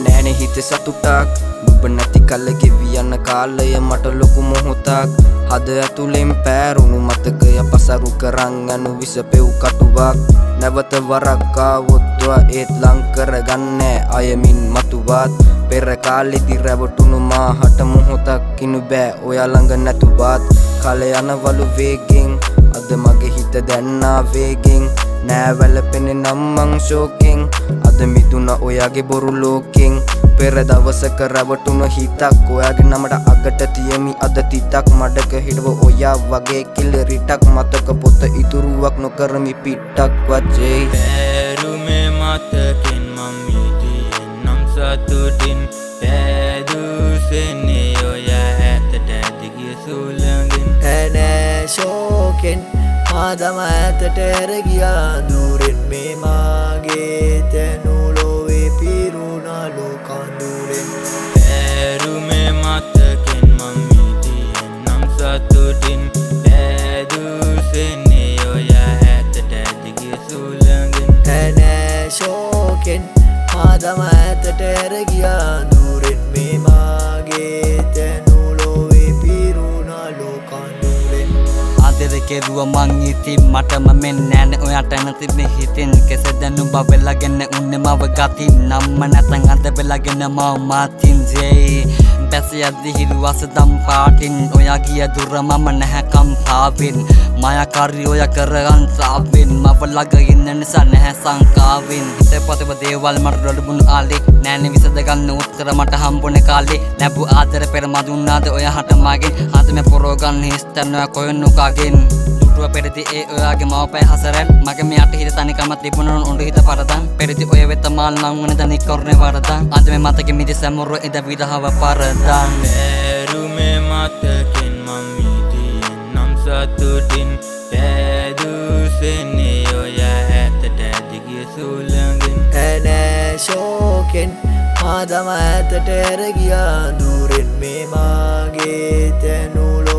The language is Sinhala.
නෑනේ හිතේ සතුටක් නුඹ නැති කල ගෙවි යන කාලය මට ලොකු මොහොතක් හද ඇතුලෙන් පෑරුණු මතකය පසරු කරන් යනු විසපෙව් කටුවක් නැවත වරක් ආවොත් ඒත් ලං කරගන්නේ අයමින් මතුවත් පෙර කාලෙදි රැවටුණු මාහට මොහොතක් කිනු බෑ ඔයා ළඟ නැතුවත් කල යනවලු වේගෙන් අද මගේ හිත දැන්නා වේගෙන් නෑ වැළපෙන්නේ නම් මං ශෝකෙන් අද මිදුන ඔයාගේ බොරු ලෝකෙන් පෙර දවසක රැවටුණ හිතක් ඔයාගේ නමට අගට තියමි අද තිතක් මඩක හිටව ඔයා වගේ කිලරිටක් මතක පොත ඉතුරුවක් නොකරමි පිටක් වජේ පැරුමේ මතකින් මම මිදියෙන් නම් සතුටින් පැදුසෙන්නේ ඔයා ඇතට ඇදිගිය සුළඟින් ඇනෑ ශෝකෙන් මාදම ඇතට ඇරගියා දුරෙන් මේ මාගේ තැනුලොවේ පිරුණලු කඳුරෙන් පැරුමේ මතකින් මම මිදියෙන් නම් සතුටින් පැදුසෙන්නේ ඔයා ඇතට ඇදිගිය සුළඟින් ඇනෑ ශෝකෙන් මාදම ඇතට ඇරගියා දුරෙන් මේ මාගේ තැනුලොවේ පිරුණලු කඳුරෙන් ආදර කෙරුව මං ඉතින් මටම මෙන් නෑනේ ඔයාට නැතිබේ හිතෙන් කෙසෙ දැනු බවෙලාගෙන උන්නේ මව ගතින් නම්ම නැතන් අද වෙලාගෙන මව මාතින් ජේ බැස යද්දි හිරුවස දම් පාටින් ඔයා ගිය දුර මම නැහැ කම්පාවෙන් මායාකාරී ඔයා කරගන් සාවෙන් මව ළඟ ඉන්න නිසා නැහැ සංකාවෙන් හිතේ පතව දේවල් මට රොඩුණු ආලේ නෑනේ විසඳ ගන්න උත්තර මට හම්බුනේ කාලේ ලැබු ආදර පෙර මදුන්නාද ඔයාට මගෙන් අද මේ පොරෝ ගන්න හිස්තන කොහෙන් උකාගෙන් දුටුව පෙරදි ඒ ඔයාගේ මවපෑ හසරන් මගේ මෙයාට හිත තනිකම තිබුණා උණු හිත පරදන් පෙරදි ඔය වෙත මාල් නම් වුණ දනි කරන්නේ වරදන් අද මේ මතකෙ මිදි සැමුරු ඉඳ විරහව පරදන් පැරුමේ මතකින් මම මිදියෙන් නම් සතුටින් පැදුසෙන්නේ ඔයා ඇතට ඇදිගිය සුළඟින් ඇනෑ ශෝකෙන් මාදම ඇතට ඇරගියා දුරෙන් මේ මාගේ තැනුලොවේ